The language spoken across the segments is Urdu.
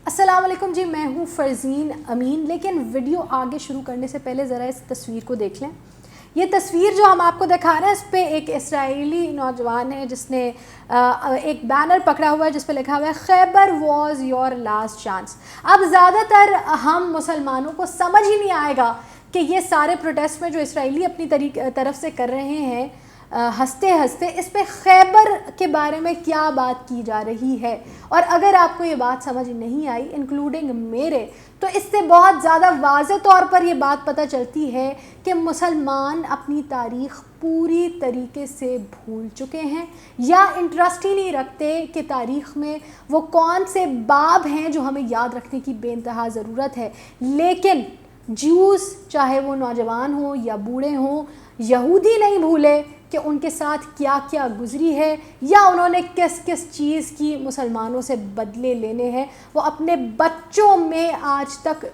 السلام علیکم جی، میں ہوں فرزین امین. لیکن ویڈیو آگے شروع کرنے سے پہلے ذرا اس تصویر کو دیکھ لیں. یہ تصویر جو ہم آپ کو دکھا رہے ہیں اس پہ ایک اسرائیلی نوجوان ہے جس نے ایک بینر پکڑا ہوا ہے جس پہ لکھا ہوا ہے خیبر واز یور لاسٹ چانس. اب زیادہ تر ہم مسلمانوں کو سمجھ ہی نہیں آئے گا کہ یہ سارے پروٹیسٹ میں جو اسرائیلی اپنی طرف سے کر رہے ہیں ہنستے ہنستے اس پہ خیبر کے بارے میں کیا بات کی جا رہی ہے. اور اگر آپ کو یہ بات سمجھ نہیں آئی انکلوڈنگ میرے، تو اس سے بہت زیادہ واضح طور پر یہ بات پتہ چلتی ہے کہ مسلمان اپنی تاریخ پوری طریقے سے بھول چکے ہیں یا انٹرسٹ ہی نہیں رکھتے کہ تاریخ میں وہ کون سے باب ہیں جو ہمیں یاد رکھنے کی بے انتہا ضرورت ہے. لیکن جیوز چاہے وہ نوجوان ہوں یا بوڑھے ہوں، یہودی نہیں بھولے کہ ان کے ساتھ کیا کیا گزری ہے یا انہوں نے کس کس چیز کی مسلمانوں سے بدلے لینے ہیں. وہ اپنے بچوں میں آج تک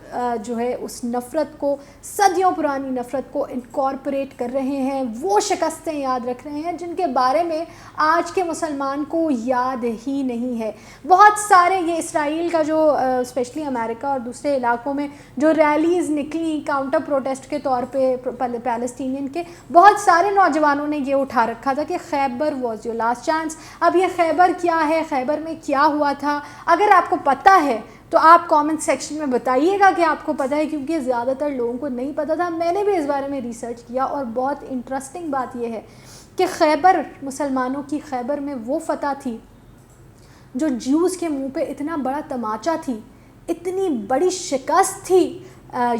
جو ہے اس نفرت کو، صدیوں پرانی نفرت کو انکارپوریٹ کر رہے ہیں. وہ شکستیں یاد رکھ رہے ہیں جن کے بارے میں آج کے مسلمان کو یاد ہی نہیں ہے. بہت سارے یہ اسرائیل کا جو اسپیشلی امریکہ اور دوسرے علاقوں میں جو ریلیز نکلی کاؤنٹر پروٹیسٹ کے طور پہ پیلسٹینین کے، بہت سارے نوجوانوں نے یہ اٹھا رکھا تھا کہ خیبر واز یور لاسٹ چانس. اب یہ خیبر کیا ہے، خیبر میں کیا ہوا تھا، اگر آپ کو پتہ ہے تو آپ کامنٹ سیکشن میں بتائیے گا کہ آپ کو پتہ ہے، کیونکہ زیادہ تر لوگوں کو نہیں پتہ تھا. میں نے بھی اس بارے میں ریسرچ کیا اور بہت انٹرسٹنگ بات یہ ہے کہ خیبر، مسلمانوں کی خیبر میں وہ فتح تھی جو جیوز کے منہ پہ اتنا بڑا تماچا تھی، اتنی بڑی شکست تھی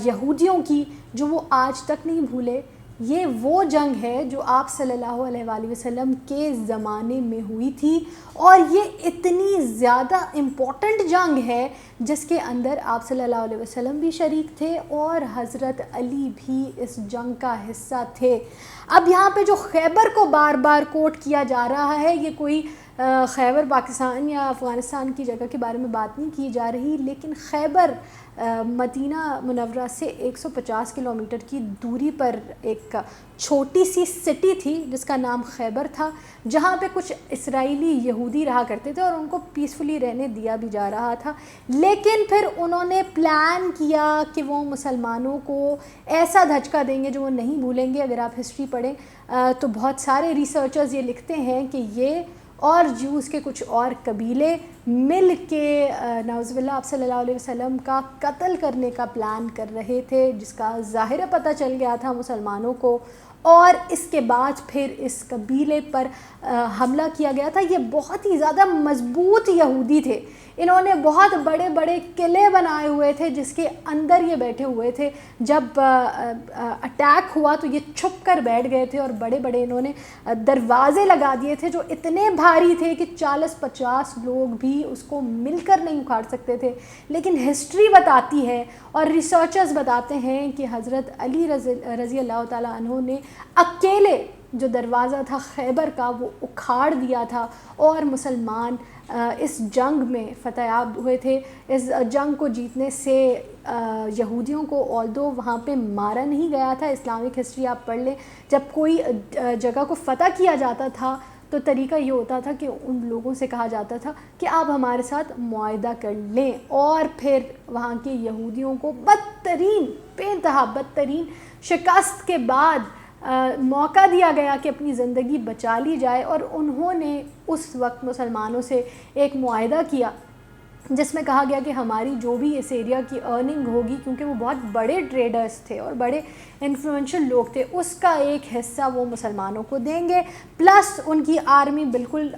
یہودیوں کی جو وہ آج تک نہیں بھولے. یہ وہ جنگ ہے جو آپ صلی اللہ علیہ وآلہ وسلم کے زمانے میں ہوئی تھی، اور یہ اتنی زیادہ امپورٹنٹ جنگ ہے جس کے اندر آپ صلی اللہ علیہ وسلم بھی شریک تھے اور حضرت علی بھی اس جنگ کا حصہ تھے. اب یہاں پہ جو خیبر کو بار بار کوٹ کیا جا رہا ہے، یہ کوئی خیبر پاکستان یا افغانستان کی جگہ کے بارے میں بات نہیں کی جا رہی، لیکن خیبر مدینہ منورہ سے 150 کلومیٹر کی دوری پر ایک چھوٹی سی سٹی تھی جس کا نام خیبر تھا، جہاں پہ کچھ اسرائیلی یہودی رہا کرتے تھے اور ان کو پیسفلی رہنے دیا بھی جا رہا تھا. لیکن پھر انہوں نے پلان کیا کہ وہ مسلمانوں کو ایسا دھچکا دیں گے جو وہ نہیں بھولیں گے. اگر آپ ہسٹری پڑھیں تو بہت سارے ریسرچرز یہ لکھتے ہیں کہ یہ اور جیوز کے کچھ اور قبیلے مل کے نعوذ باللہ آپ صلی اللہ علیہ وسلم کا قتل کرنے کا پلان کر رہے تھے، جس کا ظاہر پتہ چل گیا تھا مسلمانوں کو، اور اس کے بعد پھر اس قبیلے پر حملہ کیا گیا تھا. یہ بہت ہی زیادہ مضبوط یہودی تھے، انہوں نے بہت بڑے بڑے قلعے بنائے ہوئے تھے جس کے اندر یہ بیٹھے ہوئے تھے. جب اٹیک ہوا تو یہ چھپ کر بیٹھ گئے تھے اور بڑے بڑے انہوں نے دروازے لگا دیے تھے جو اتنے بھاری تھے کہ 40-50 لوگ بھی اس کو مل کر نہیں اکھاڑ سکتے تھے. لیکن ہسٹری بتاتی ہے اور ریسرچرز بتاتے ہیں کہ حضرت علی رضی اللہ تعالیٰ عنہ نے اکیلے جو دروازہ تھا خیبر کا وہ اکھاڑ دیا تھا، اور مسلمان اس جنگ میں فتح یاب ہوئے تھے. اس جنگ کو جیتنے سے یہودیوں کو آلدو وہاں پہ مارا نہیں گیا تھا. اسلامک ہسٹری آپ پڑھ لیں، جب کوئی جگہ کو فتح کیا جاتا تھا تو طریقہ یہ ہوتا تھا کہ ان لوگوں سے کہا جاتا تھا کہ آپ ہمارے ساتھ معاہدہ کر لیں، اور پھر وہاں کے یہودیوں کو بدترین، بے انتہا بدترین شکست کے بعد موقع دیا گیا کہ اپنی زندگی بچا لی جائے. اور انہوں نے اس وقت مسلمانوں سے ایک معاہدہ کیا جس میں کہا گیا کہ ہماری جو بھی اس ایریا کی ارننگ ہوگی، کیونکہ وہ بہت بڑے ٹریڈرز تھے اور بڑے انفلوئنشل لوگ تھے، اس کا ایک حصہ وہ مسلمانوں کو دیں گے. پلس ان کی آرمی بالکل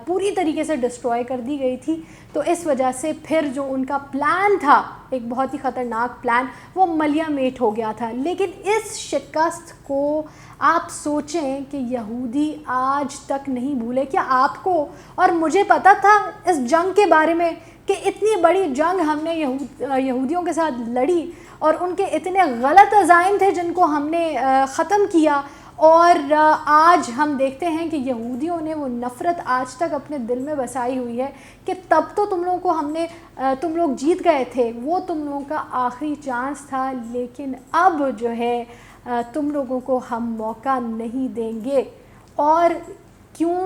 پوری طریقے سے ڈسٹروائے کر دی گئی تھی، تو اس وجہ سے پھر جو ان کا پلان تھا، ایک بہت ہی خطرناک پلان، وہ ملیا میٹ ہو گیا تھا. لیکن اس شکست کو آپ سوچیں کہ یہودی آج تک نہیں بھولے. کیا آپ کو اور مجھے پتہ تھا اس جنگ کے بارے میں کہ اتنی بڑی جنگ ہم نے یہودیوں کے ساتھ لڑی اور ان کے اتنے غلط عزائم تھے جن کو ہم نے ختم کیا، اور آج ہم دیکھتے ہیں کہ یہودیوں نے وہ نفرت آج تک اپنے دل میں بسائی ہوئی ہے کہ تب تو تم لوگوں کو ہم نے تم لوگ جیت گئے تھے، وہ تم لوگوں کا آخری چانس تھا، لیکن اب جو ہے تم لوگوں کو ہم موقع نہیں دیں گے. اور کیوں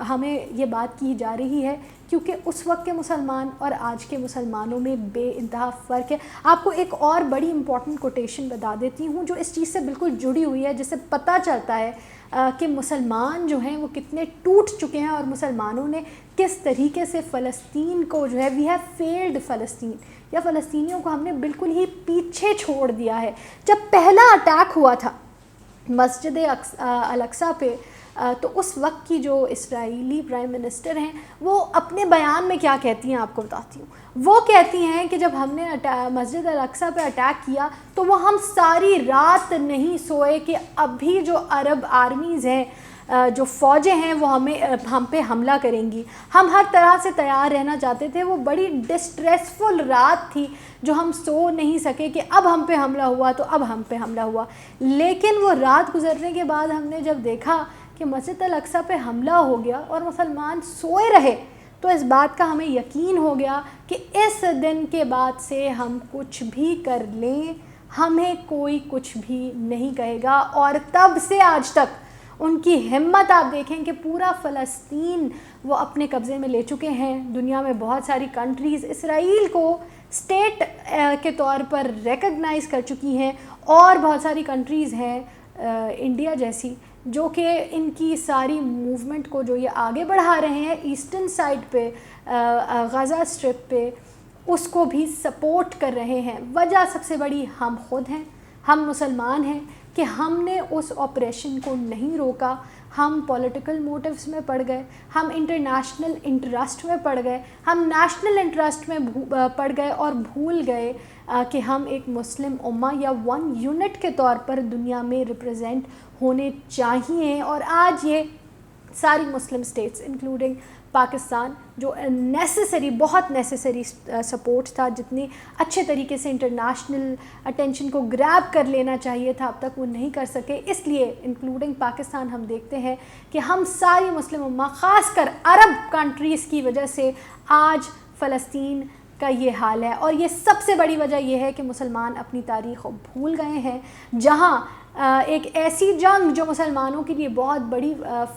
ہمیں یہ بات کی جا رہی ہے کیونکہ اس وقت کے مسلمان اور آج کے مسلمانوں میں بے انتہا فرق ہے. آپ کو ایک اور بڑی امپورٹنٹ کوٹیشن بتا دیتی ہوں جو اس چیز سے بالکل جڑی ہوئی ہے, جس سے پتہ چلتا ہے کہ مسلمان جو ہیں وہ کتنے ٹوٹ چکے ہیں اور مسلمانوں نے کس طریقے سے فلسطین کو جو ہے وی ہیو فیلڈ فلسطین, یا فلسطینیوں کو ہم نے بالکل ہی پیچھے چھوڑ دیا ہے. جب پہلا اٹیک ہوا تھا مسجد الاقصیٰ پہ, تو اس وقت کی جو اسرائیلی پرائم منسٹر ہیں وہ اپنے بیان میں کیا کہتی ہیں آپ کو بتاتی ہوں. وہ کہتی ہیں کہ جب ہم نے مسجد الاقصیٰ پہ اٹیک کیا تو وہ ہم ساری رات نہیں سوئے کہ ابھی جو عرب آرمیز ہیں, جو فوجیں ہیں وہ ہم پہ حملہ کریں گی. ہم ہر طرح سے تیار رہنا چاہتے تھے. وہ بڑی ڈسٹریسفل رات تھی جو ہم سو نہیں سکے کہ اب ہم پہ حملہ ہوا تو اب ہم پہ حملہ ہوا. لیکن وہ رات گزرنے کے بعد ہم نے جب دیکھا کہ مسجد الاقصیٰ پہ حملہ ہو گیا اور مسلمان سوئے رہے, تو اس بات کا ہمیں یقین ہو گیا کہ اس دن کے بعد سے ہم کچھ بھی کر لیں ہمیں کوئی کچھ بھی نہیں کہے گا. اور تب سے آج تک ان کی ہمت آپ دیکھیں کہ پورا فلسطین وہ اپنے قبضے میں لے چکے ہیں. دنیا میں بہت ساری کنٹریز اسرائیل کو اسٹیٹ کے طور پر ریکگنائز کر چکی ہیں, اور بہت ساری کنٹریز ہیں انڈیا جیسی جو کہ ان کی ساری موومنٹ کو جو یہ آگے بڑھا رہے ہیں ایسٹرن سائڈ پہ, غزہ اسٹرپ پہ, اس کو بھی سپورٹ کر رہے ہیں. وجہ سب سے بڑی ہم خود ہیں, ہم مسلمان ہیں کہ ہم نے اس آپریشن کو نہیں روکا. ہم پولیٹیکل موٹیوز میں پڑ گئے, ہم انٹرنیشنل انٹرسٹ میں پڑ گئے, ہم نیشنل انٹرسٹ میں پڑ گئے اور بھول گئے کہ ہم ایک مسلم امہ یا ون یونٹ کے طور پر دنیا میں ریپرزینٹ ہونے چاہیے. اور آج یہ ساری مسلم اسٹیٹس انکلوڈنگ پاکستان جو نیسیسری, بہت نیسیسری سپورٹ تھا, جتنی اچھے طریقے سے انٹرنیشنل اٹینشن کو گریب کر لینا چاہیے تھا, اب تک وہ نہیں کر سکے. اس لیے انکلوڈنگ پاکستان ہم دیکھتے ہیں کہ ہم ساری مسلم امہ خاص کر عرب کنٹریز کی وجہ سے آج فلسطین کا یہ حال ہے. اور یہ سب سے بڑی وجہ یہ ہے کہ مسلمان اپنی تاریخ بھول گئے ہیں, جہاں ایک ایسی جنگ جو مسلمانوں کے لیے بہت بڑی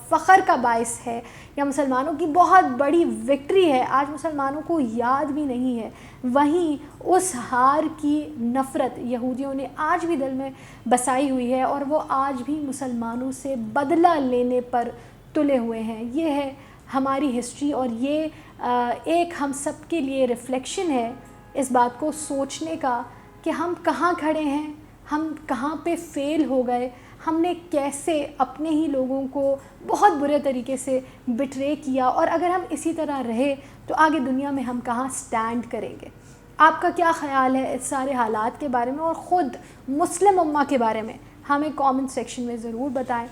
فخر کا باعث ہے یا مسلمانوں کی بہت بڑی وکٹری ہے, آج مسلمانوں کو یاد بھی نہیں ہے. وہیں اس ہار کی نفرت یہودیوں نے آج بھی دل میں بسائی ہوئی ہے, اور وہ آج بھی مسلمانوں سے بدلہ لینے پر تلے ہوئے ہیں. یہ ہے ہماری ہسٹری, اور یہ ایک ہم سب کے لیے ریفلیکشن ہے اس بات کو سوچنے کا کہ ہم کہاں کھڑے ہیں, ہم کہاں پہ فیل ہو گئے, ہم نے کیسے اپنے ہی لوگوں کو بہت برے طریقے سے بٹرے کیا, اور اگر ہم اسی طرح رہے تو آگے دنیا میں ہم کہاں سٹینڈ کریں گے. آپ کا کیا خیال ہے اس سارے حالات کے بارے میں, اور خود مسلم امہ کے بارے میں ہمیں کامنٹ سیکشن میں ضرور بتائیں.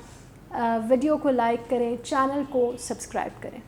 ویڈیو کو لائک کریں, چینل کو سبسکرائب کریں.